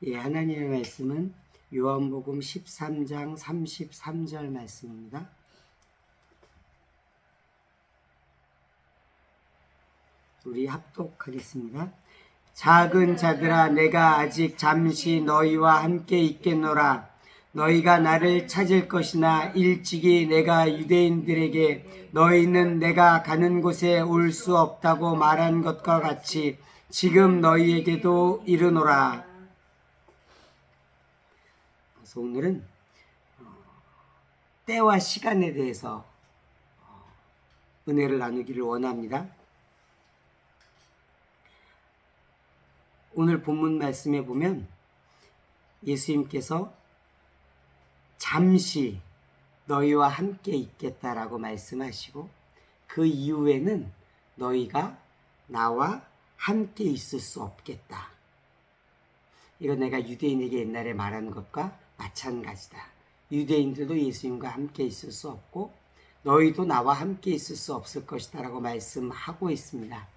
예, 하나님의 말씀은 요한복음 13장 33절 말씀입니다. 우리 합독하겠습니다. 작은 자들아, 내가 아직 잠시 너희와 함께 있겠노라. 너희가 나를 찾을 것이나 일찍이 내가 유대인들에게 너희는 내가 가는 곳에 올 수 없다고 말한 것과 같이 지금 너희에게도 이르노라. 그래서 오늘은 때와 시간에 대해서 은혜를 나누기를 원합니다. 오늘 본문 말씀에 보면 예수님께서 잠시 너희와 함께 있겠다라고 말씀하시고 그 이후에는 너희가 나와 함께 있을 수 없겠다. 이건 내가 유대인에게 옛날에 말한 것과 마찬가지다. 유대인들도 예수님과 함께 있을 수 없고 너희도 나와 함께 있을 수 없을 것이다 라고 말씀하고 있습니다.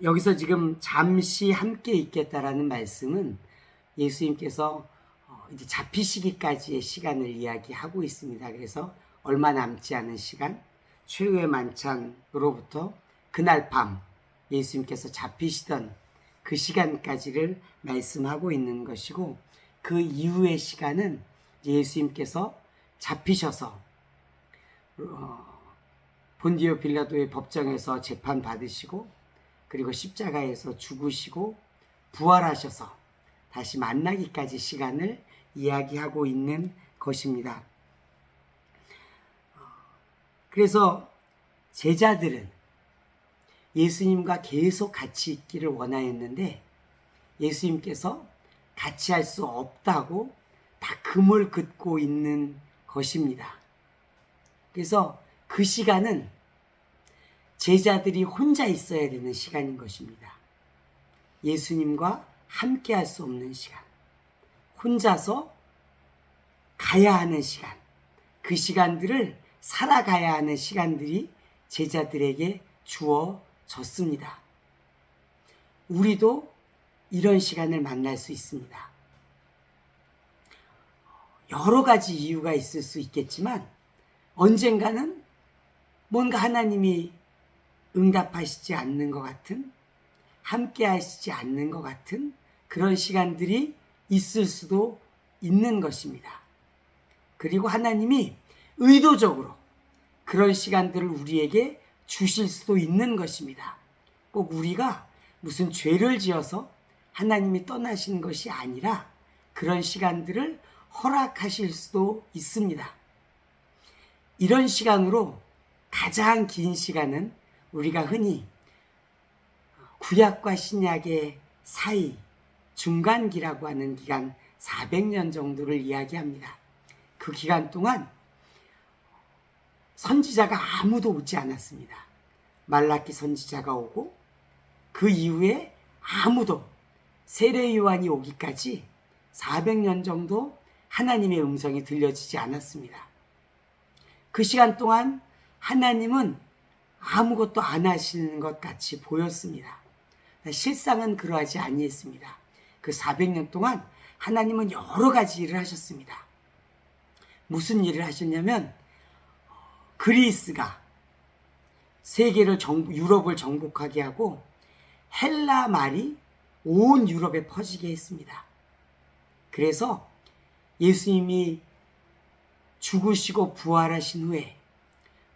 여기서 지금 잠시 함께 있겠다라는 말씀은 예수님께서 이제 잡히시기까지의 시간을 이야기하고 있습니다. 그래서 얼마 남지 않은 시간, 최후의 만찬으로부터 그날 밤 예수님께서 잡히시던 그 시간까지를 말씀하고 있는 것이고, 그 이후의 시간은 예수님께서 잡히셔서 본디오 빌라도의 법정에서 재판 받으시고 그리고 십자가에서 죽으시고 부활하셔서 다시 만나기까지 시간을 이야기하고 있는 것입니다. 그래서 제자들은 예수님과 계속 같이 있기를 원하였는데 예수님께서 같이 할 수 없다고 다 금을 긋고 있는 것입니다. 그래서 그 시간은 제자들이 혼자 있어야 되는 시간인 것입니다. 예수님과 함께 할 수 없는 시간, 혼자서 가야 하는 시간, 그 시간들을 살아가야 하는 시간들이 제자들에게 주어졌습니다. 우리도 이런 시간을 만날 수 있습니다. 여러 가지 이유가 있을 수 있겠지만 언젠가는 뭔가 하나님이 응답하시지 않는 것 같은, 함께 하시지 않는 것 같은 그런 시간들이 있을 수도 있는 것입니다. 그리고 하나님이 의도적으로 그런 시간들을 우리에게 주실 수도 있는 것입니다. 꼭 우리가 무슨 죄를 지어서 하나님이 떠나신 것이 아니라 그런 시간들을 허락하실 수도 있습니다. 이런 시간으로 가장 긴 시간은 우리가 흔히 구약과 신약의 사이, 중간기라고 하는 기간 400년 정도를 이야기합니다. 그 기간 동안 선지자가 아무도 오지 않았습니다. 말라기 선지자가 오고 그 이후에 아무도, 세례 요한이 오기까지 400년 정도 하나님의 음성이 들려지지 않았습니다. 그 시간 동안 하나님은 아무것도 안 하시는 것 같이 보였습니다. 실상은 그러하지 아니했습니다. 그 400년 동안 하나님은 여러 가지 일을 하셨습니다. 무슨 일을 하셨냐면 그리스가 세계를 유럽을 정복하게 하고 헬라 말이 온 유럽에 퍼지게 했습니다. 그래서 예수님이 죽으시고 부활하신 후에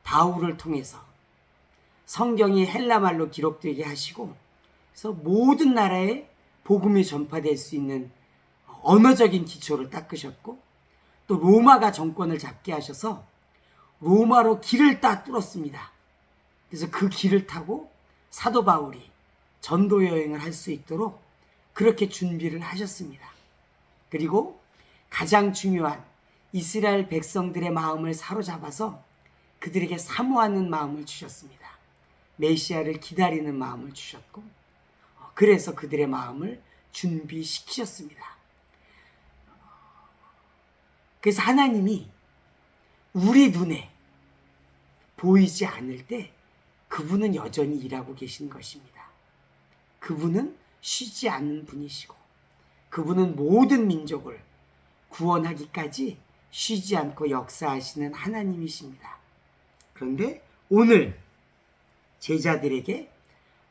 바울을 통해서 성경이 헬라 말로 기록되게 하시고, 그래서 모든 나라에 복음이 전파될 수 있는 언어적인 기초를 닦으셨고, 또 로마가 정권을 잡게 하셔서 로마로 길을 다 뚫었습니다. 그래서 그 길을 타고 사도 바울이 전도 여행을 할 수 있도록 그렇게 준비를 하셨습니다. 그리고 가장 중요한 이스라엘 백성들의 마음을 사로잡아서 그들에게 사모하는 마음을 주셨습니다. 메시아를 기다리는 마음을 주셨고, 그래서 그들의 마음을 준비시키셨습니다. 그래서 하나님이 우리 눈에 보이지 않을 때 그분은 여전히 일하고 계신 것입니다. 그분은 쉬지 않는 분이시고 그분은 모든 민족을 구원하기까지 쉬지 않고 역사하시는 하나님이십니다. 그런데 오늘 제자들에게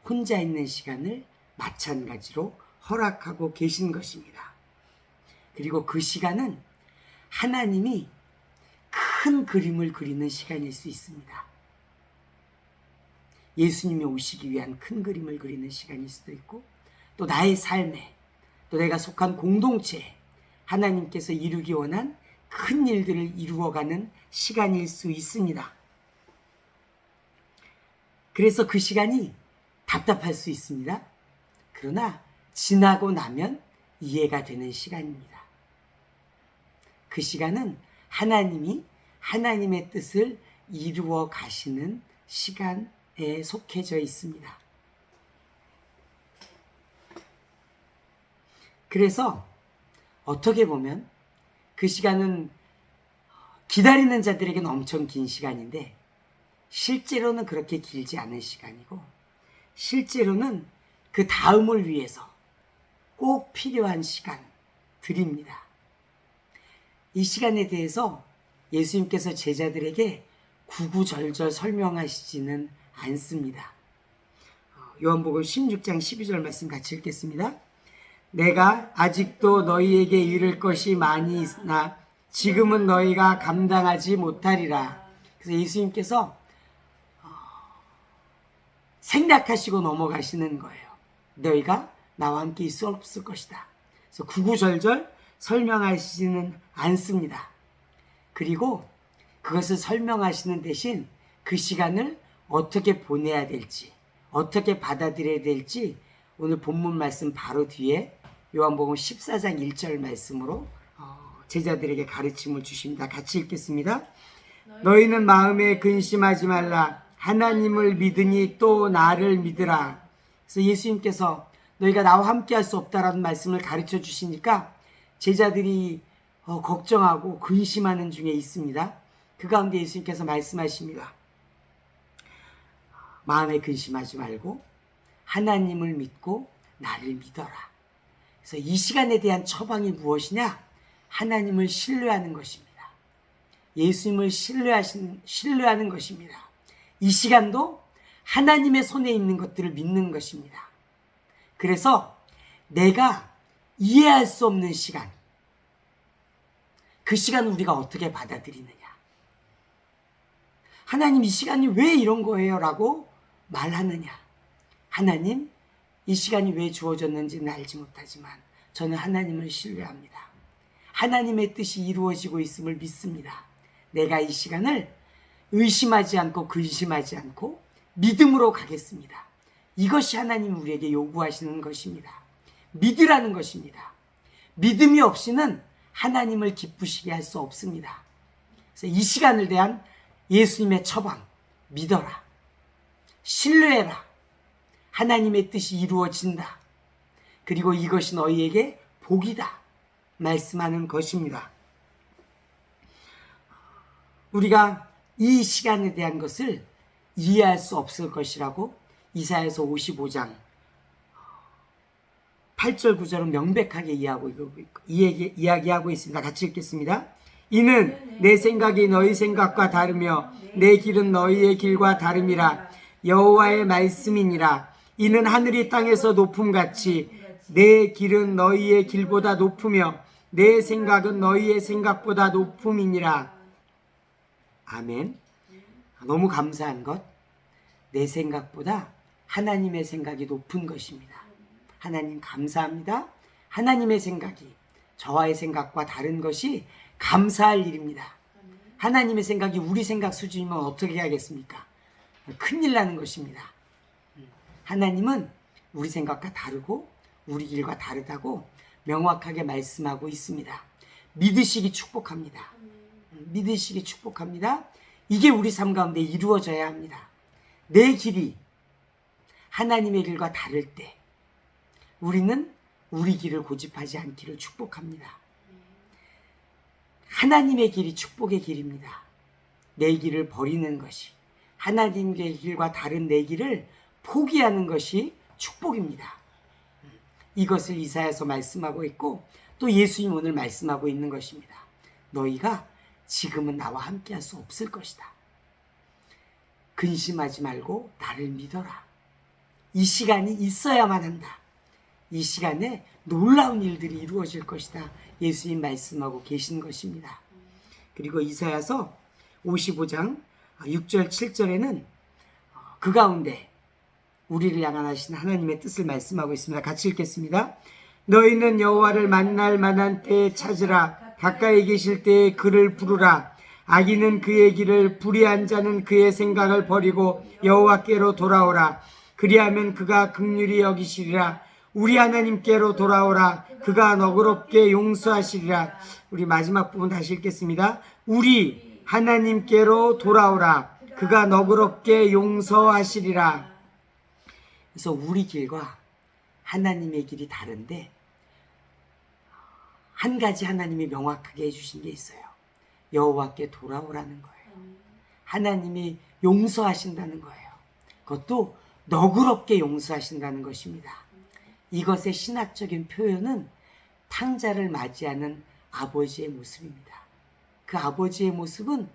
혼자 있는 시간을 마찬가지로 허락하고 계신 것입니다. 그리고 그 시간은 하나님이 큰 그림을 그리는 시간일 수 있습니다. 예수님이 오시기 위한 큰 그림을 그리는 시간일 수도 있고, 또 나의 삶에, 또 내가 속한 공동체에 하나님께서 이루기 원한 큰 일들을 이루어가는 시간일 수 있습니다. 그래서 그 시간이 답답할 수 있습니다. 그러나 지나고 나면 이해가 되는 시간입니다. 그 시간은 하나님이 하나님의 뜻을 이루어 가시는 시간에 속해져 있습니다. 그래서 어떻게 보면 그 시간은 기다리는 자들에게는 엄청 긴 시간인데, 실제로는 그렇게 길지 않은 시간이고, 실제로는 그 다음을 위해서 꼭 필요한 시간들입니다. 이 시간에 대해서 예수님께서 제자들에게 구구절절 설명하시지는 않습니다. 요한복음 16장 12절 말씀 같이 읽겠습니다. 내가 아직도 너희에게 이를 것이 많이 있으나 지금은 너희가 감당하지 못하리라. 그래서 예수님께서 생략하시고 넘어가시는 거예요. 너희가 나와 함께 있을 수 없을 것이다. 그래서 구구절절 설명하시지는 않습니다. 그리고 그것을 설명하시는 대신 그 시간을 어떻게 보내야 될지, 어떻게 받아들여야 될지 오늘 본문 말씀 바로 뒤에 요한복음 14장 1절 말씀으로 제자들에게 가르침을 주십니다. 같이 읽겠습니다. 너희는 마음에 근심하지 말라. 하나님을 믿으니 또 나를 믿으라. 그래서 예수님께서 너희가 나와 함께 할 수 없다라는 말씀을 가르쳐 주시니까 제자들이 걱정하고 근심하는 중에 있습니다. 그 가운데 예수님께서 말씀하십니다. 마음에 근심하지 말고 하나님을 믿고 나를 믿어라. 그래서 이 시간에 대한 처방이 무엇이냐? 하나님을 신뢰하는 것입니다. 예수님을 신뢰하는 것입니다. 이 시간도 하나님의 손에 있는 것들을 믿는 것입니다. 그래서 내가 이해할 수 없는 시간, 그 시간을 우리가 어떻게 받아들이느냐. 하나님 이 시간이 왜 이런 거예요? 라고 말하느냐. 하나님 이 시간이 왜 주어졌는지는 알지 못하지만 저는 하나님을 신뢰합니다. 하나님의 뜻이 이루어지고 있음을 믿습니다. 내가 이 시간을 의심하지 않고 근심하지 않고 믿음으로 가겠습니다. 이것이 하나님 우리에게 요구하시는 것입니다. 믿으라는 것입니다. 믿음이 없이는 하나님을 기쁘시게 할 수 없습니다. 그래서 이 시간을 대한 예수님의 처방, 믿어라. 신뢰해라. 하나님의 뜻이 이루어진다. 그리고 이것이 너희에게 복이다. 말씀하는 것입니다. 우리가 이 시간에 대한 것을 이해할 수 없을 것이라고 이사야서 55장 8절 9절은 명백하게 이야기하고 있습니다. 같이 읽겠습니다. 이는 내 생각이 너희 생각과 다르며 내 길은 너희의 길과 다름이라. 여호와의 말씀이니라. 이는 하늘이 땅에서 높음같이 내 길은 너희의 길보다 높으며 내 생각은 너희의 생각보다 높음이니라. 아멘. 너무 감사한 것, 내 생각보다 하나님의 생각이 높은 것입니다. 하나님 감사합니다. 하나님의 생각이 저와의 생각과 다른 것이 감사할 일입니다. 하나님의 생각이 우리 생각 수준이면 어떻게 하겠습니까? 큰일 나는 것입니다. 하나님은 우리 생각과 다르고 우리 길과 다르다고 명확하게 말씀하고 있습니다. 믿으시기 축복합니다. 믿으시기 축복합니다. 이게 우리 삶 가운데 이루어져야 합니다. 내 길이 하나님의 길과 다를 때 우리는 우리 길을 고집하지 않기를 축복합니다. 하나님의 길이 축복의 길입니다. 내 길을 버리는 것이, 하나님의 길과 다른 내 길을 포기하는 것이 축복입니다. 이것을 이사야서 말씀하고 있고 또 예수님 오늘 말씀하고 있는 것입니다. 너희가 지금은 나와 함께할 수 없을 것이다. 근심하지 말고 나를 믿어라. 이 시간이 있어야만 한다. 이 시간에 놀라운 일들이 이루어질 것이다. 예수님 말씀하고 계신 것입니다. 그리고 이사야서 55장 6절 7절에는 그 가운데 우리를 향하신 하나님의 뜻을 말씀하고 있습니다. 같이 읽겠습니다. 너희는 여호와를 만날 만한 때에 찾으라. 가까이 계실 때에 그를 부르라. 악인은 그의 길을, 불의한 자는 그의 생각을 버리고 여호와께로 돌아오라. 그리하면 그가 긍휼히 여기시리라. 우리 하나님께로 돌아오라. 그가 너그럽게 용서하시리라. 우리 마지막 부분 다시 읽겠습니다. 우리 하나님께로 돌아오라. 그가 너그럽게 용서하시리라. 그래서 우리 길과 하나님의 길이 다른데 한 가지 하나님이 명확하게 해주신 게 있어요. 여호와께 돌아오라는 거예요. 하나님이 용서하신다는 거예요. 그것도 너그럽게 용서하신다는 것입니다. 이것의 신학적인 표현은 탕자를 맞이하는 아버지의 모습입니다. 그 아버지의 모습은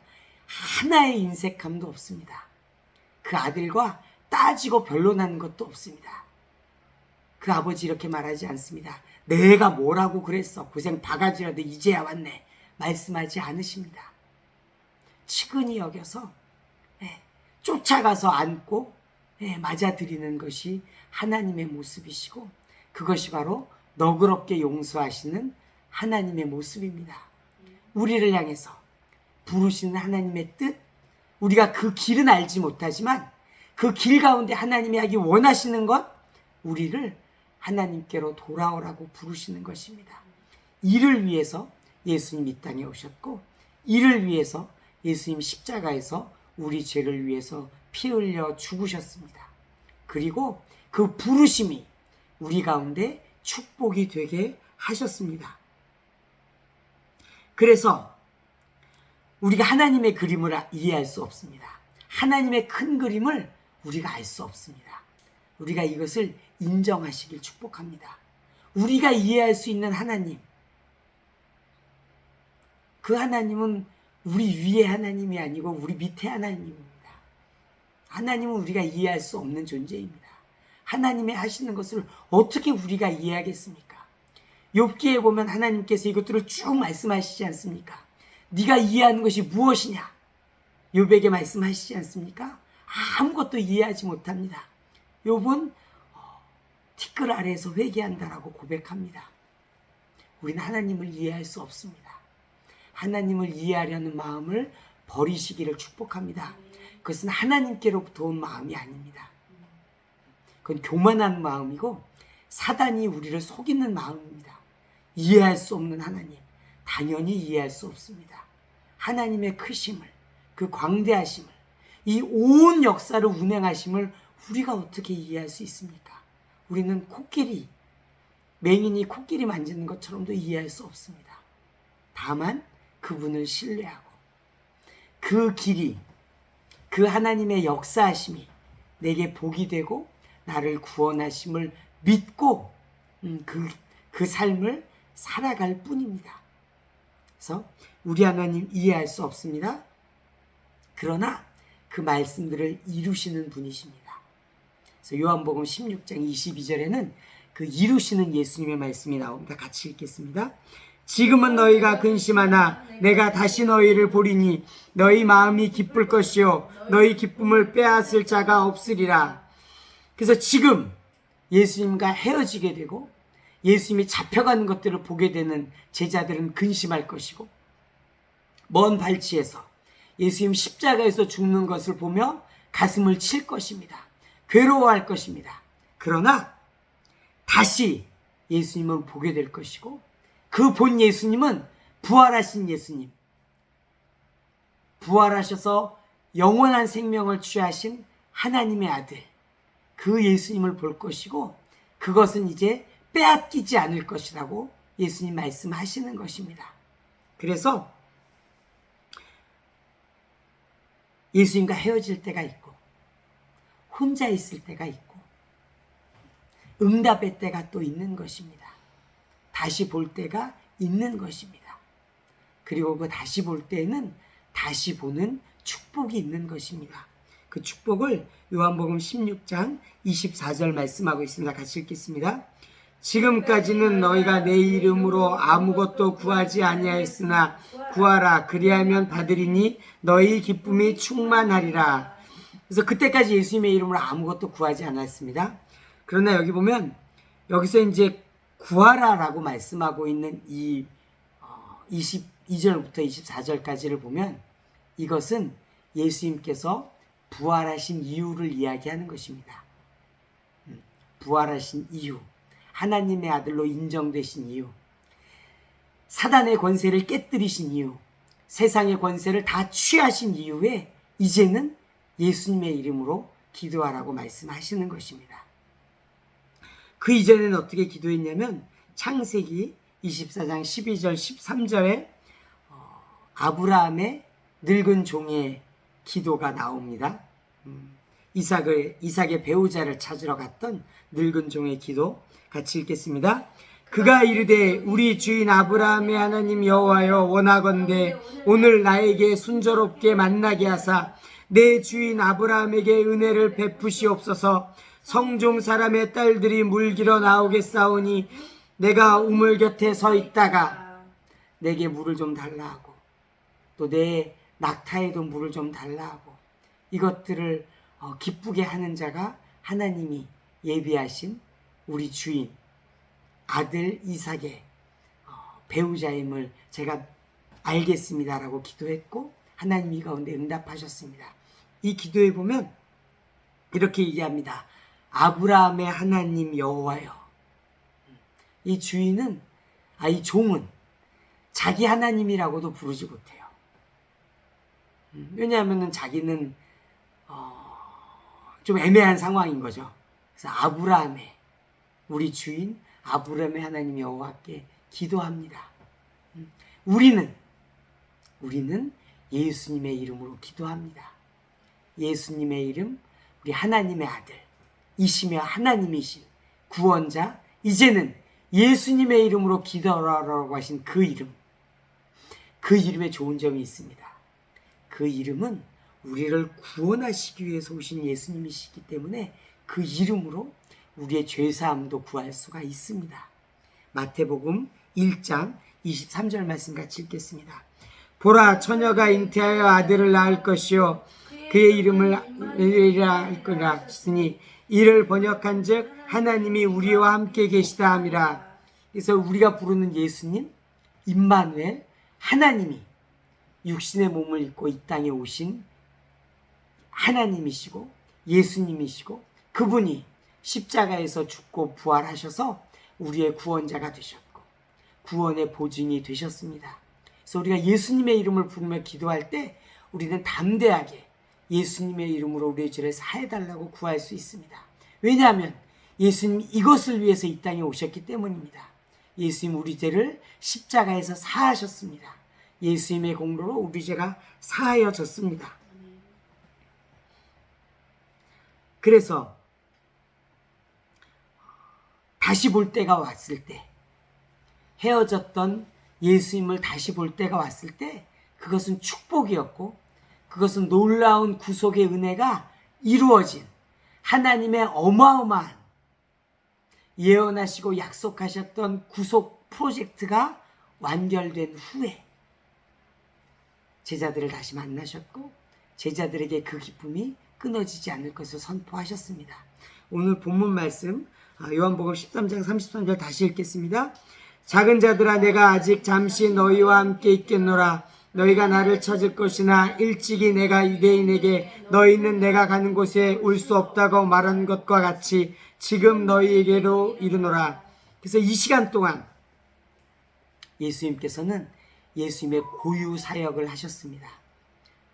하나의 인색함도 없습니다. 그 아들과 따지고 변론하는 것도 없습니다. 그 아버지 이렇게 말하지 않습니다. 내가 뭐라고 그랬어. 고생 바가지라도 이제야 왔네. 말씀하지 않으십니다. 측은히 여겨서 쫓아가서 안고 맞아들이는 것이 하나님의 모습이시고 그것이 바로 너그럽게 용서하시는 하나님의 모습입니다. 우리를 향해서 부르시는 하나님의 뜻, 우리가 그 길은 알지 못하지만 그 길 가운데 하나님이 하기 원하시는 것, 우리를 하나님께로 돌아오라고 부르시는 것입니다. 이를 위해서 예수님 이 땅에 오셨고 이를 위해서 예수님 십자가에서 우리 죄를 위해서 피 흘려 죽으셨습니다. 그리고 그 부르심이 우리 가운데 축복이 되게 하셨습니다. 그래서 우리가 하나님의 그림을 이해할 수 없습니다. 하나님의 큰 그림을 우리가 알 수 없습니다. 우리가 이것을 인정하시길 축복합니다. 우리가 이해할 수 있는 하나님, 그 하나님은 우리 위의 하나님이 아니고 우리 밑에 하나님입니다. 하나님은 우리가 이해할 수 없는 존재입니다. 하나님의 하시는 것을 어떻게 우리가 이해하겠습니까? 욥기에 보면 하나님께서 이것들을 쭉 말씀하시지 않습니까? 네가 이해하는 것이 무엇이냐? 욥에게 말씀하시지 않습니까? 아무것도 이해하지 못합니다. 욥은 티끌 아래에서 회개한다라고 고백합니다. 우리는 하나님을 이해할 수 없습니다. 하나님을 이해하려는 마음을 버리시기를 축복합니다. 그것은 하나님께로부터 온 마음이 아닙니다. 그건 교만한 마음이고 사단이 우리를 속이는 마음입니다. 이해할 수 없는 하나님, 당연히 이해할 수 없습니다. 하나님의 크심을, 그 광대하심을, 이 온 역사를 운행하심을 우리가 어떻게 이해할 수 있습니까? 우리는 코끼리, 맹인이 코끼리 만지는 것처럼도 이해할 수 없습니다. 다만 그분을 신뢰하고 그 길이, 그 하나님의 역사하심이 내게 복이 되고 나를 구원하심을 믿고 그 삶을 살아갈 뿐입니다. 그래서 우리 하나님 이해할 수 없습니다. 그러나 그 말씀들을 이루시는 분이십니다. 그래서 요한복음 16장 22절에는 그 이루시는 예수님의 말씀이 나옵니다. 같이 읽겠습니다. 지금은 너희가 근심하나 내가 다시 너희를 보리니 너희 마음이 기쁠 것이요 너희 기쁨을 빼앗을 자가 없으리라. 그래서 지금 예수님과 헤어지게 되고 예수님이 잡혀가는 것들을 보게 되는 제자들은 근심할 것이고 먼 발치에서 예수님 십자가에서 죽는 것을 보며 가슴을 칠 것입니다. 괴로워할 것입니다. 그러나 다시 예수님을 보게 될 것이고 그 본 예수님은 부활하신 예수님, 부활하셔서 영원한 생명을 취하신 하나님의 아들, 그 예수님을 볼 것이고 그것은 이제 빼앗기지 않을 것이라고 예수님 말씀하시는 것입니다. 그래서 예수님과 헤어질 때가 있고 혼자 있을 때가 있고 응답의 때가 또 있는 것입니다. 다시 볼 때가 있는 것입니다. 그리고 그 다시 볼 때에는 다시 보는 축복이 있는 것입니다. 그 축복을 요한복음 16장 24절 말씀하고 있습니다. 같이 읽겠습니다. 지금까지는 너희가 내 이름으로 아무것도 구하지 아니하였으나 구하라 그리하면 받으리니 너희 기쁨이 충만하리라. 그래서 그때까지 예수님의 이름으로 아무것도 구하지 않았습니다. 그러나 여기 보면 여기서 이제 구하라라고 말씀하고 있는 이 22절부터 24절까지를 보면 이것은 예수님께서 부활하신 이유를 이야기하는 것입니다. 부활하신 이유, 하나님의 아들로 인정되신 이유, 사단의 권세를 깨뜨리신 이유, 세상의 권세를 다 취하신 이유에 이제는 예수님의 이름으로 기도하라고 말씀하시는 것입니다. 그 이전에는 어떻게 기도했냐면 창세기 24장 12절 13절에 아브라함의 늙은 종의 기도가 나옵니다. 이삭의 배우자를 찾으러 갔던 늙은 종의 기도 같이 읽겠습니다. 그가 이르되 우리 주인 아브라함의 하나님 여호와여 원하건대 오늘 나에게 순조롭게 만나게 하사 내 주인 아브라함에게 은혜를 베푸시옵소서. 성종 사람의 딸들이 물기러 나오겠사오니 내가 우물 곁에 서 있다가 내게 물을 좀 달라 하고 또 내 낙타에도 물을 좀 달라 하고 이것들을 기쁘게 하는 자가 하나님이 예비하신 우리 주인 아들 이삭의 배우자임을 제가 알겠습니다라고 기도했고 하나님이 이 가운데 응답하셨습니다. 이 기도에 보면 이렇게 얘기합니다. 아브라함의 하나님 여호와여. 이 주인은 이 종은 자기 하나님이라고도 부르지 못해요. 왜냐하면 자기는 좀 애매한 상황인 거죠. 그래서 아브라함의 우리 주인 아브라함의 하나님 여호와께 기도합니다. 우리는 예수님의 이름으로 기도합니다. 예수님의 이름, 우리 하나님의 아들 이시며 하나님이신 구원자, 이제는 예수님의 이름으로 기도하라고 하신 그 이름, 그 이름에 좋은 점이 있습니다. 그 이름은 우리를 구원하시기 위해서 오신 예수님이시기 때문에 그 이름으로 우리의 죄사함도 구할 수가 있습니다. 마태복음 1장 23절 말씀 같이 읽겠습니다. 보라 처녀가 잉태하여 아들을 낳을 것이요 그의 이름을 이라 할 거라 했으니 이를 번역한 즉 하나님이 우리와 함께 계시다 함이라. 그래서 우리가 부르는 예수님 임마누엘, 하나님이 육신의 몸을 입고 이 땅에 오신 하나님이시고 예수님이시고 그분이 십자가에서 죽고 부활하셔서 우리의 구원자가 되셨고 구원의 보증이 되셨습니다. 그래서 우리가 예수님의 이름을 부르며 기도할 때 우리는 담대하게 예수님의 이름으로 우리의 죄를 사해달라고 구할 수 있습니다. 왜냐하면 예수님이 이것을 위해서 이 땅에 오셨기 때문입니다. 예수님 우리 죄를 십자가에서 사하셨습니다. 예수님의 공로로 우리 죄가 사하여졌습니다. 그래서 다시 볼 때가 왔을 때, 헤어졌던 예수님을 다시 볼 때가 왔을 때 그것은 축복이었고 그것은 놀라운 구속의 은혜가 이루어진 하나님의 어마어마한 예언하시고 약속하셨던 구속 프로젝트가 완결된 후에 제자들을 다시 만나셨고 제자들에게 그 기쁨이 끊어지지 않을 것을 선포하셨습니다. 오늘 본문 말씀 요한복음 13장 33절 다시 읽겠습니다. 작은 자들아 내가 아직 잠시 너희와 함께 있겠노라. 너희가 나를 찾을 것이나 일찍이 내가 유대인에게 너희는 내가 가는 곳에 올 수 없다고 말한 것과 같이 지금 너희에게로 이르노라. 그래서 이 시간 동안 예수님께서는 예수님의 고유 사역을 하셨습니다.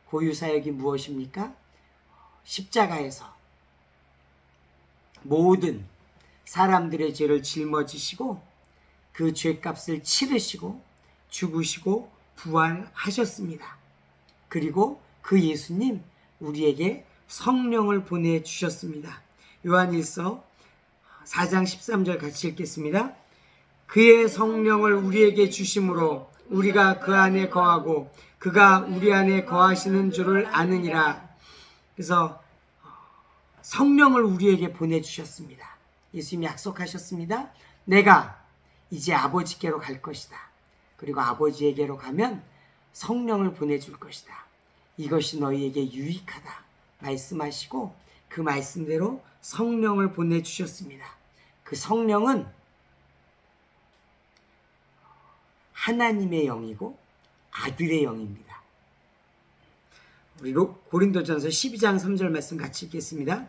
고유 사역이 무엇입니까? 십자가에서 모든 사람들의 죄를 짊어지시고 그 죄값을 치르시고 죽으시고 부활하셨습니다. 그리고 그 예수님 우리에게 성령을 보내주셨습니다. 요한일서 4장 13절 같이 읽겠습니다. 그의 성령을 우리에게 주심으로 우리가 그 안에 거하고 그가 우리 안에 거하시는 줄을 아느니라. 그래서 성령을 우리에게 보내주셨습니다. 예수님이 약속하셨습니다. 내가 이제 아버지께로 갈 것이다. 그리고 아버지에게로 가면 성령을 보내줄 것이다. 이것이 너희에게 유익하다 말씀하시고 그 말씀대로 성령을 보내주셨습니다. 그 성령은 하나님의 영이고 아들의 영입니다. 우리 고린도전서 12장 3절 말씀 같이 읽겠습니다.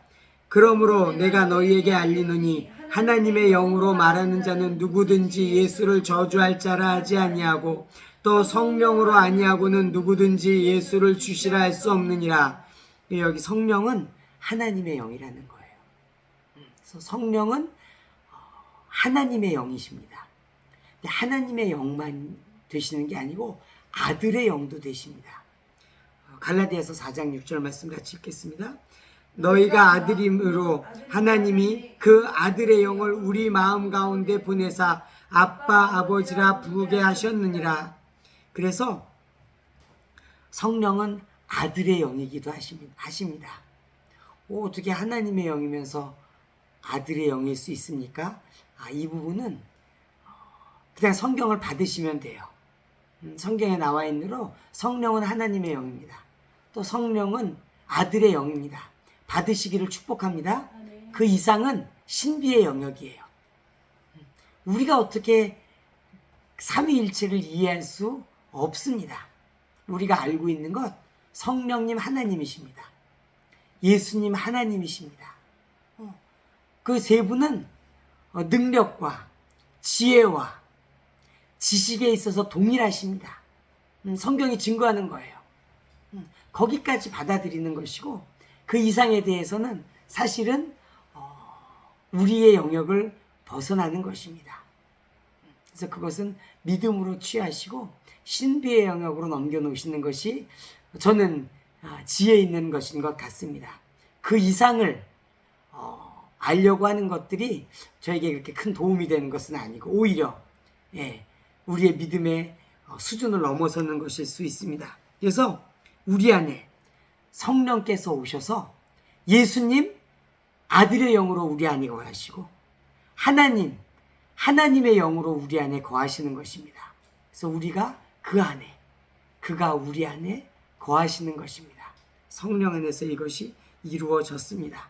그러므로 내가 너희에게 알리노니 하나님의 영으로 말하는 자는 누구든지 예수를 저주할 자라 하지 아니하고 또 성령으로 아니하고는 누구든지 예수를 주시라 할 수 없느니라. 여기 성령은 하나님의 영이라는 거예요. 그래서 성령은 하나님의 영이십니다. 하나님의 영만 되시는 게 아니고 아들의 영도 되십니다. 갈라디아서 4장 6절 말씀 같이 읽겠습니다. 너희가 아들임으로 하나님이 그 아들의 영을 우리 마음 가운데 보내사 아빠 아버지라 부르게 하셨느니라. 그래서 성령은 아들의 영이기도 하십니다. 어떻게 하나님의 영이면서 아들의 영일 수 있습니까? 이 부분은 그냥 성경을 받으시면 돼요. 성경에 나와 있는 대로 성령은 하나님의 영입니다. 또 성령은 아들의 영입니다. 받으시기를 축복합니다. 그 이상은 신비의 영역이에요. 우리가 어떻게 삼위일체를 이해할 수 없습니다. 우리가 알고 있는 것, 성령님 하나님이십니다. 예수님 하나님이십니다. 그 세 분은 능력과 지혜와 지식에 있어서 동일하십니다. 성경이 증거하는 거예요. 거기까지 받아들이는 것이고 그 이상에 대해서는 사실은 우리의 영역을 벗어나는 것입니다. 그래서 그것은 믿음으로 취하시고 신비의 영역으로 넘겨놓으시는 것이 저는 지혜 있는 것인 것 같습니다. 그 이상을 알려고 하는 것들이 저에게 그렇게 큰 도움이 되는 것은 아니고 오히려 우리의 믿음의 수준을 넘어서는 것일 수 있습니다. 그래서 우리 안에 성령께서 오셔서 예수님 아들의 영으로 우리 안에 거하시고 하나님의 영으로 우리 안에 거하시는 것입니다. 그래서 우리가 그 안에, 그가 우리 안에 거하시는 것입니다. 성령 안에서 이것이 이루어졌습니다.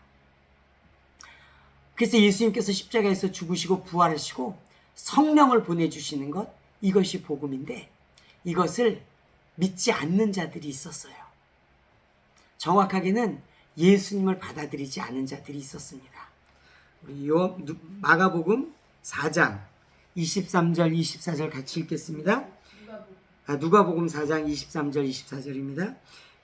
그래서 예수님께서 십자가에서 죽으시고 부활하시고 성령을 보내주시는 것, 이것이 복음인데 이것을 믿지 않는 자들이 있었어요. 정확하게는 예수님을 받아들이지 않은 자들이 있었습니다. 우리 마가복음 4장 23절 24절 같이 읽겠습니다. 누가복음 4장 23절 24절입니다.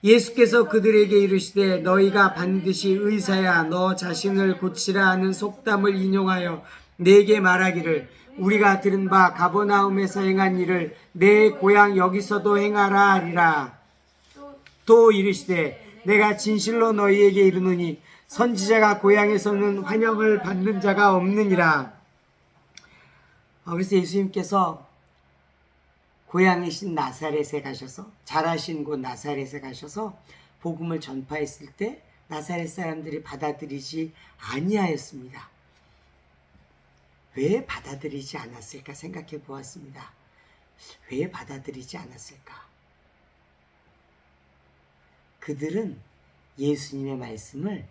예수께서 그들에게 이르시되 너희가 반드시 의사야 너 자신을 고치라 하는 속담을 인용하여 내게 말하기를 우리가 들은 바 가버나움에서 행한 일을 내 고향 여기서도 행하라 하리라. 또 이르시되 내가 진실로 너희에게 이르노니 선지자가 고향에서는 환영을 받는 자가 없느니라. 그래서 예수님께서 고향이신 나사렛에 가셔서 자라신 곳 나사렛에 가셔서 복음을 전파했을 때 나사렛 사람들이 받아들이지 아니하였습니다. 왜 받아들이지 않았을까 생각해 보았습니다. 왜 받아들이지 않았을까? 그들은 예수님의 말씀을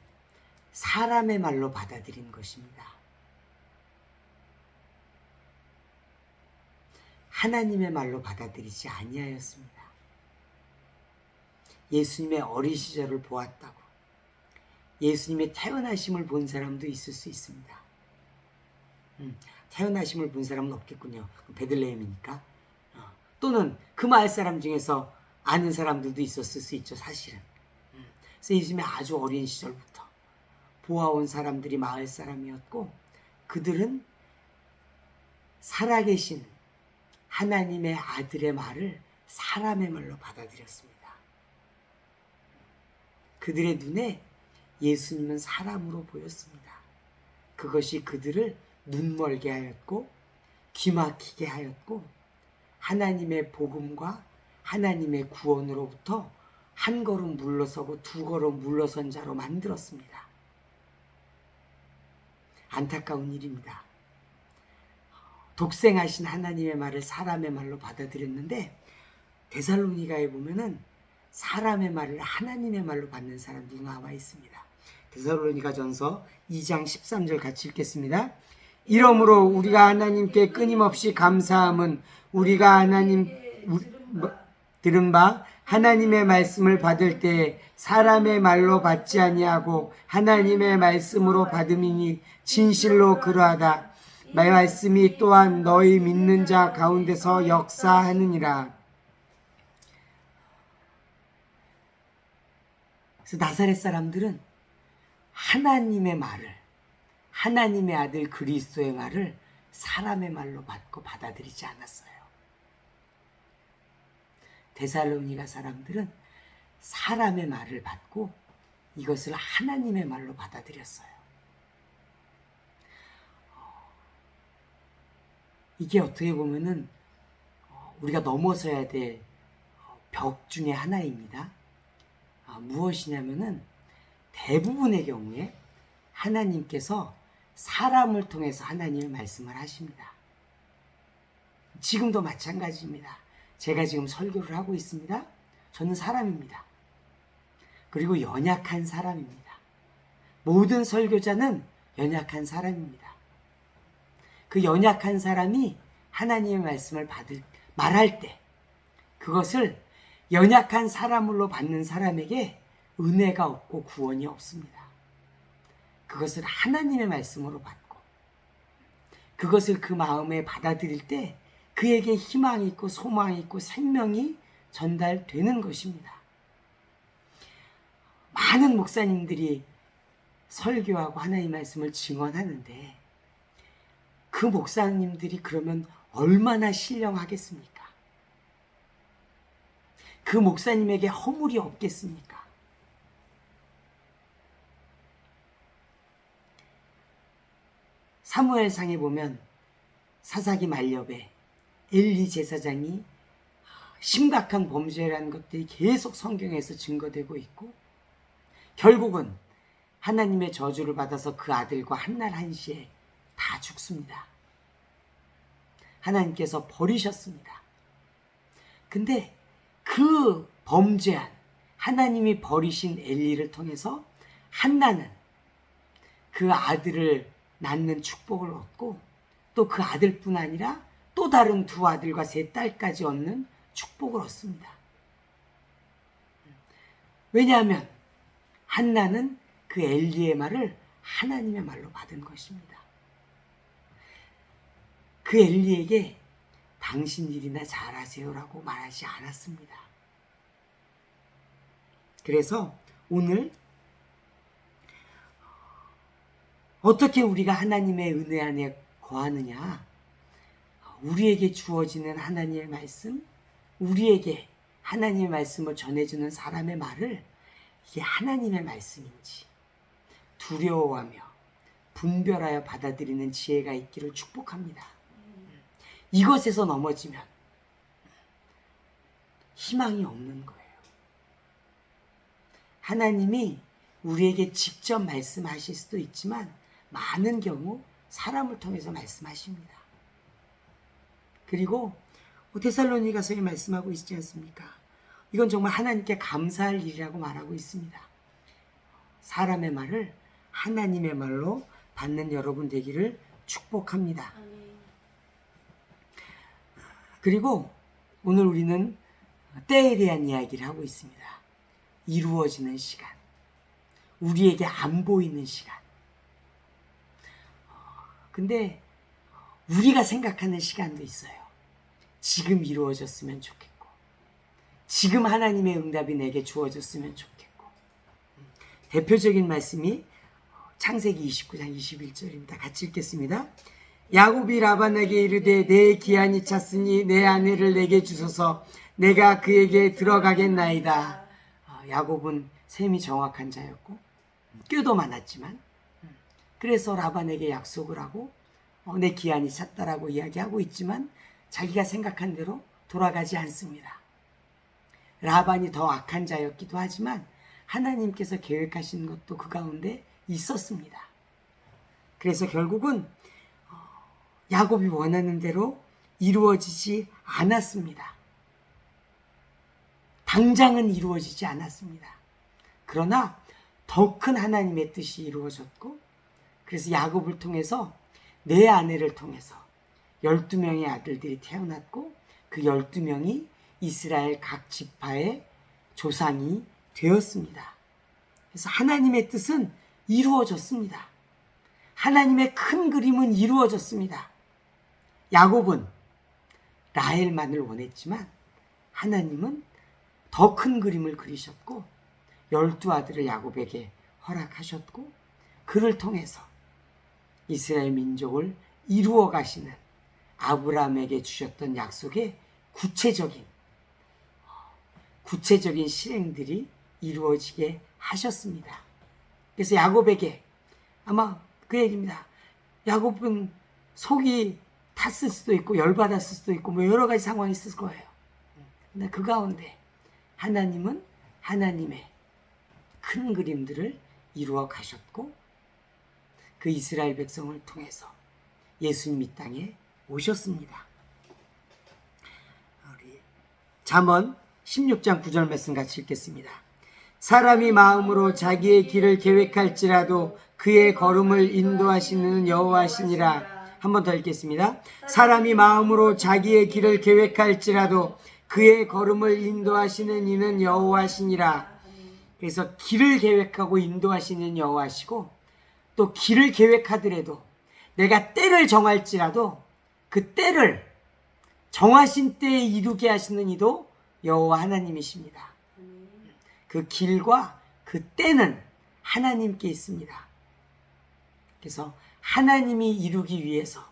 사람의 말로 받아들인 것입니다. 하나님의 말로 받아들이지 아니하였습니다. 예수님의 어린 시절을 보았다고 예수님의 태어나심을 본 사람도 있을 수 있습니다. 태어나심을 본 사람은 없겠군요. 베들레헴이니까. 또는 그 마을 사람 중에서 아는 사람들도 있었을 수 있죠, 사실은. 그래서 예수님의 아주 어린 시절부터 보아온 사람들이 마을 사람이었고 그들은 살아계신 하나님의 아들의 말을 사람의 말로 받아들였습니다. 그들의 눈에 예수님은 사람으로 보였습니다. 그것이 그들을 눈멀게 하였고 귀 막히게 하였고 하나님의 복음과 하나님의 구원으로부터 한 걸음 물러서고 두 걸음 물러선 자로 만들었습니다. 안타까운 일입니다. 독생하신 하나님의 말을 사람의 말로 받아들였는데 데살로니가에 보면은 사람의 말을 하나님의 말로 받는 사람들이 나와 있습니다. 데살로니가전서 2장 13절 같이 읽겠습니다. 이러므로 우리가 하나님께 끊임없이 감사함은 우리가 들은 바 하나님의 말씀을 받을 때 사람의 말로 받지 아니하고 하나님의 말씀으로 받음이니 진실로 그러하다. 말씀이 또한 너희 믿는 자 가운데서 역사하느니라. 그래서 나사렛 사람들은 하나님의 말을, 하나님의 아들 그리스도의 말을 사람의 말로 받고 받아들이지 않았어요. 데살로니가 사람들은 사람의 말을 받고 이것을 하나님의 말로 받아들였어요. 이게 어떻게 보면은 우리가 넘어서야 될 벽 중에 하나입니다. 무엇이냐면은 대부분의 경우에 하나님께서 사람을 통해서 하나님의 말씀을 하십니다. 지금도 마찬가지입니다. 제가 지금 설교를 하고 있습니다. 저는 사람입니다. 그리고 연약한 사람입니다. 모든 설교자는 연약한 사람입니다. 그 연약한 사람이 하나님의 말씀을 말할 때 그것을 연약한 사람으로 받는 사람에게 은혜가 없고 구원이 없습니다. 그것을 하나님의 말씀으로 받고 그것을 그 마음에 받아들일 때 그에게 희망이 있고 소망이 있고 생명이 전달되는 것입니다. 많은 목사님들이 설교하고 하나님의 말씀을 증언하는데 그 목사님들이 그러면 얼마나 신령하겠습니까? 그 목사님에게 허물이 없겠습니까? 사무엘상에 보면 사사기 말엽에 엘리 제사장이 심각한 범죄라는 것들이 계속 성경에서 증거되고 있고 결국은 하나님의 저주를 받아서 그 아들과 한날 한시에 다 죽습니다. 하나님께서 버리셨습니다. 근데 그 범죄한 하나님이 버리신 엘리를 통해서 한나는 그 아들을 낳는 축복을 얻고 또 그 아들뿐 아니라 또 다른 두 아들과 세 딸까지 얻는 축복을 얻습니다. 왜냐하면 한나는 그 엘리의 말을 하나님의 말로 받은 것입니다. 그 엘리에게 당신 일이나 잘하세요라고 말하지 않았습니다. 그래서 오늘 어떻게 우리가 하나님의 은혜 안에 거하느냐? 우리에게 주어지는 하나님의 말씀, 우리에게 하나님의 말씀을 전해주는 사람의 말을 이게 하나님의 말씀인지 두려워하며 분별하여 받아들이는 지혜가 있기를 축복합니다. 이것에서 넘어지면 희망이 없는 거예요. 하나님이 우리에게 직접 말씀하실 수도 있지만 많은 경우 사람을 통해서 말씀하십니다. 그리고 데살로니가서에 말씀하고 있지 않습니까? 이건 정말 하나님께 감사할 일이라고 말하고 있습니다. 사람의 말을 하나님의 말로 받는 여러분 되기를 축복합니다. 그리고 오늘 우리는 때에 대한 이야기를 하고 있습니다. 이루어지는 시간, 우리에게 안 보이는 시간. 근데 우리가 생각하는 시간도 있어요. 지금 이루어졌으면 좋겠고, 지금 하나님의 응답이 내게 주어졌으면 좋겠고. 대표적인 말씀이 창세기 29장 21절입니다. 같이 읽겠습니다. 야곱이 라반에게 이르되 내 기한이 찼으니 내 아내를 내게 주소서 내가 그에게 그래서 라반에게 약속을 하고 내 기한이 찼다라고 이야기하고 있지만 자기가 생각한 대로 돌아가지 않습니다. 라반이 더 악한 자였기도 하지만 하나님께서 계획하신 것도 그 가운데 있었습니다. 그래서 결국은 야곱이 원하는 대로 이루어지지 않았습니다. 당장은 이루어지지 않았습니다. 그러나 더 큰 하나님의 뜻이 이루어졌고, 그래서 야곱을 통해서 네 아내를 통해서 12명의 아들들이 태어났고, 그 12명이 이스라엘 각 지파의 조상이 되었습니다. 그래서 하나님의 뜻은 이루어졌습니다. 하나님의 큰 그림은 이루어졌습니다. 야곱은 라헬만을 원했지만 하나님은 더 큰 그림을 그리셨고 12아들을 야곱에게 허락하셨고, 그를 통해서 이스라엘 민족을 이루어 가시는 아브라함에게 주셨던 약속의 구체적인 실행들이 이루어지게 하셨습니다. 그래서 야곱에게 아마 그 얘기입니다. 야곱은 속이 탔을 수도 있고 열받았을 수도 있고 뭐 여러 가지 상황이 있을 거예요. 근데 그 가운데 하나님은 하나님의 큰 그림들을 이루어 가셨고, 그 이스라엘 백성을 통해서 예수님 이 땅에 오셨습니다. 우리 잠언 16장 9절 말씀 같이 읽겠습니다. 사람이 마음으로 자기의 길을 계획할지라도 그의 걸음을 인도하시는 여호와시니라. 한 번 더 읽겠습니다. 사람이 마음으로 자기의 길을 계획할지라도 그의 걸음을 인도하시는 이는 여호와시니라. 그래서 길을 계획하고 인도하시는 여호와시고, 또 길을 계획하더라도 내가 때를 정할지라도 그 때를 정하신 때에 이루게 하시는 이도 여호와 하나님이십니다. 그 길과 그 때는 하나님께 있습니다. 그래서 하나님이 이루기 위해서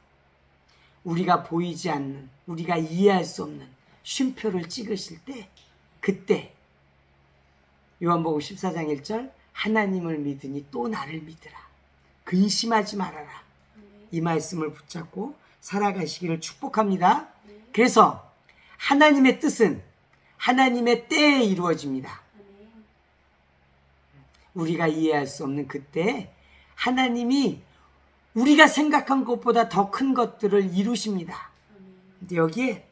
우리가 보이지 않는, 우리가 이해할 수 없는 쉼표를 찍으실 때, 그때 요한복음 14장 1절 하나님을 믿으니 또 나를 믿으라. 근심하지 말아라. 이 말씀을 붙잡고 살아가시기를 축복합니다. 그래서 하나님의 뜻은 하나님의 때에 이루어집니다. 우리가 이해할 수 없는 그때에 하나님이 우리가 생각한 것보다 더 큰 것들을 이루십니다. 근데 여기에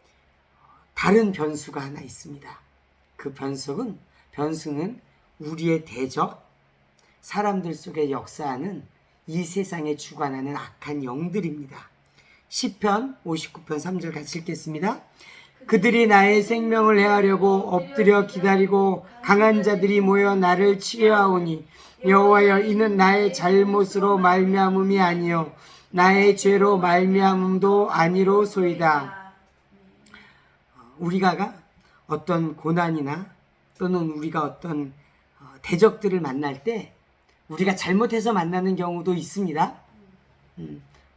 다른 변수가 하나 있습니다. 그 변수는 우리의 대적, 사람들 속에 역사하는 이 세상에 주관하는 악한 영들입니다. 시편 59편 3절 같이 읽겠습니다. 그들이 나의 생명을 해하려고 엎드려 기다리고 강한 자들이 모여 나를 치려하오니 여호와여, 이는 나의 잘못으로 말미암음이 아니요 나의 죄로 말미암음도 아니로소이다. 우리가 어떤 고난이나 또는 우리가 어떤 대적들을 만날 때 우리가 잘못해서 만나는 경우도 있습니다.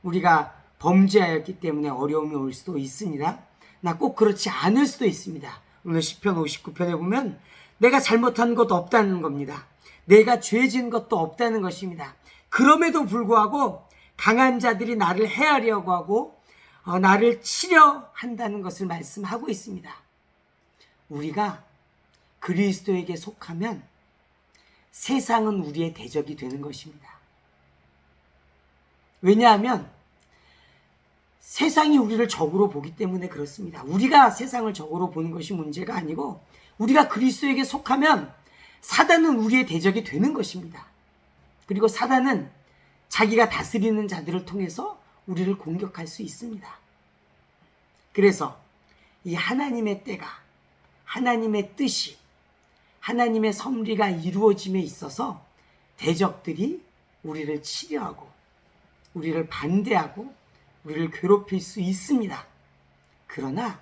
우리가 범죄하였기 때문에 어려움이 올 수도 있습니다. 나 꼭 그렇지 않을 수도 있습니다. 오늘 시편 59편에 보면 내가 잘못한 것도 없다는 겁니다. 내가 죄 지은 것도 없다는 것입니다. 그럼에도 불구하고 강한 자들이 나를 해하려고 하고 나를 치려 한다는 것을 말씀하고 있습니다. 우리가 그리스도에게 속하면 세상은 우리의 대적이 되는 것입니다. 왜냐하면 세상이 우리를 적으로 보기 때문에 그렇습니다. 우리가 세상을 적으로 보는 것이 문제가 아니고, 우리가 그리스도에게 속하면 사단은 우리의 대적이 되는 것입니다. 그리고 사단은 자기가 다스리는 자들을 통해서 우리를 공격할 수 있습니다. 그래서 이 하나님의 때가, 하나님의 뜻이, 하나님의 섭리가 이루어짐에 있어서 대적들이 우리를 치려하고 우리를 반대하고 우리를 괴롭힐 수 있습니다. 그러나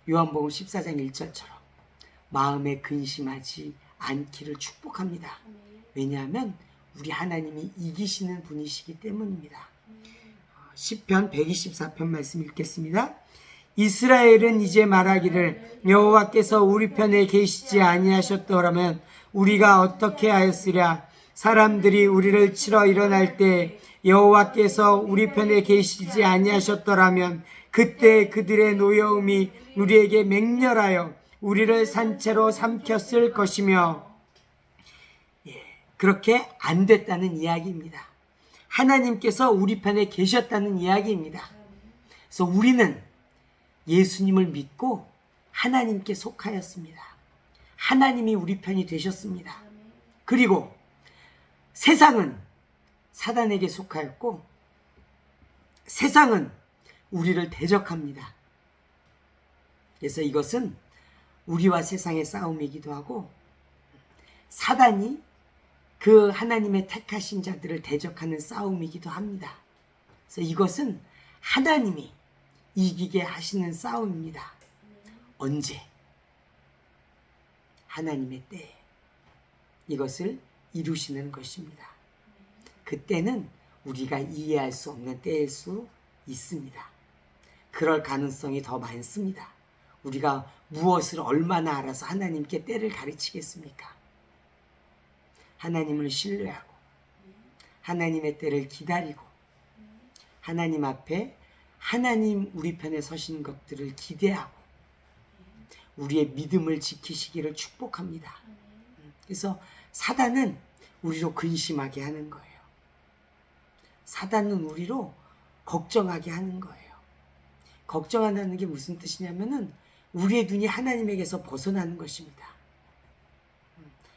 요한복음 14장 1절처럼 마음에 근심하지 않기를 축복합니다. 왜냐하면 우리 하나님이 이기시는 분이시기 때문입니다. 시편 124편 말씀 읽겠습니다. 이스라엘은 이제 말하기를 여호와께서 우리 편에 계시지 아니하셨더라면 우리가 어떻게 하였으랴. 사람들이 우리를 치러 일어날 때 여호와께서 우리 편에 계시지 아니하셨더라면 그때 그들의 노여움이 우리에게 맹렬하여 우리를 산채로 삼켰을 것이며, 그렇게 안 됐다는 이야기입니다. 하나님께서 우리 편에 계셨다는 이야기입니다. 그래서 우리는 예수님을 믿고 하나님께 속하였습니다. 하나님이 우리 편이 되셨습니다. 그리고 세상은 사단에게 속하였고 세상은 우리를 대적합니다. 그래서 이것은 우리와 세상의 싸움이기도 하고 사단이 그 하나님의 택하신 자들을 대적하는 싸움이기도 합니다. 그래서 이것은 하나님이 이기게 하시는 싸움입니다. 언제? 하나님의 때에 이것을 이루시는 것입니다. 그때는 우리가 이해할 수 없는 때일 수 있습니다. 그럴 가능성이 더 많습니다. 우리가 무엇을 얼마나 알아서 하나님께 때를 가르치겠습니까? 하나님을 신뢰하고 하나님의 때를 기다리고 하나님 앞에 하나님 우리 편에 서신 것들을 기대하고 우리의 믿음을 지키시기를 축복합니다. 그래서 사단은 우리로 근심하게 하는 거예요. 사단은 우리로 걱정하게 하는 거예요. 걱정한다는 게 무슨 뜻이냐면은 우리의 눈이 하나님에게서 벗어나는 것입니다.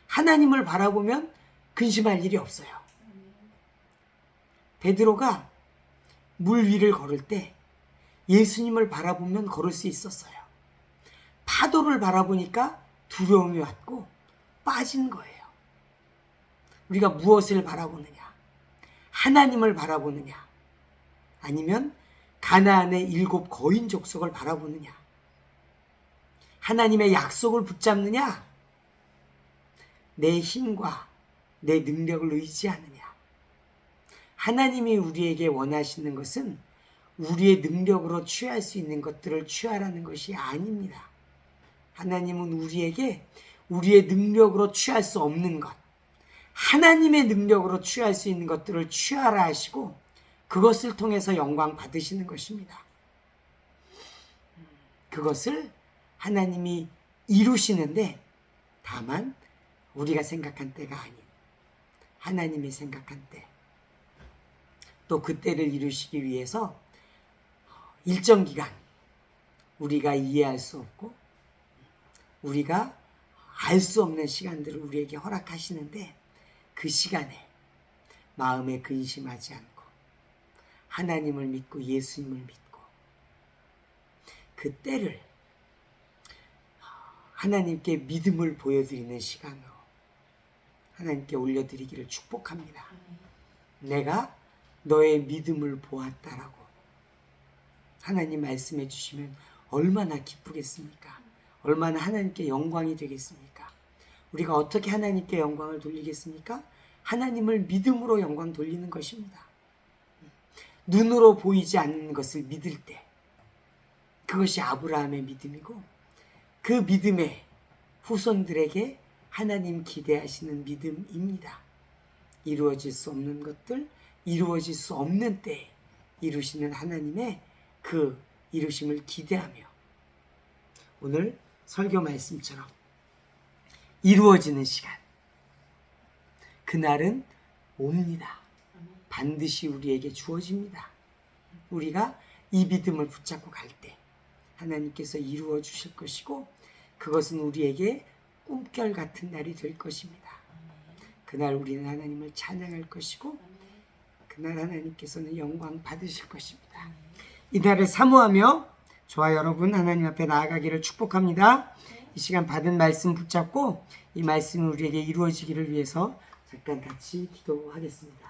하나님을 바라보면 근심할 일이 없어요. 베드로가 물 위를 걸을 때 예수님을 바라보면 걸을 수 있었어요. 파도를 바라보니까 두려움이 왔고 빠진 거예요. 우리가 무엇을 바라보느냐? 하나님을 바라보느냐? 아니면 가나안의 7 거인 족속을 바라보느냐? 하나님의 약속을 붙잡느냐? 내 힘과 내 능력을 의지하느냐? 하나님이 우리에게 원하시는 것은 우리의 능력으로 취할 수 있는 것들을 취하라는 것이 아닙니다. 하나님은 우리에게 우리의 능력으로 취할 수 없는 것, 하나님의 능력으로 취할 수 있는 것들을 취하라 하시고 그것을 통해서 영광 받으시는 것입니다. 그것을 하나님이 이루시는데 다만 우리가 생각한 때가 아닌 하나님이 생각한 때, 또 그 때를 이루시기 위해서 일정 기간 우리가 이해할 수 없고 우리가 알 수 없는 시간들을 우리에게 허락하시는데 그 시간에 마음에 근심하지 않고 하나님을 믿고 예수님을 믿고 그 때를 하나님께 믿음을 보여드리는 시간으로 하나님께 올려드리기를 축복합니다. 내가 너의 믿음을 보았다라고 하나님 말씀해 주시면 얼마나 기쁘겠습니까? 얼마나 하나님께 영광이 되겠습니까? 우리가 어떻게 하나님께 영광을 돌리겠습니까? 하나님을 믿음으로 영광 돌리는 것입니다. 눈으로 보이지 않는 것을 믿을 때 그것이 아브라함의 믿음이고 그 믿음의 후손들에게 하나님 기대하시는 믿음입니다. 이루어질 수 없는 것들, 이루어질 수 없는 때에 이루시는 하나님의 그 이루심을 기대하며 오늘 설교 말씀처럼 이루어지는 시간, 그날은 옵니다. 반드시 우리에게 주어집니다. 우리가 이 믿음을 붙잡고 갈 때 하나님께서 이루어 주실 것이고 그것은 우리에게 꿈결 같은 날이 될 것입니다. 그날 우리는 하나님을 찬양할 것이고 그날 하나님께서는 영광 받으실 것입니다. 이날을 사모하며 저와 여러분 하나님 앞에 나아가기를 축복합니다. 이 시간 받은 말씀 붙잡고 이 말씀이 우리에게 이루어지기를 위해서 잠깐 같이 기도하겠습니다.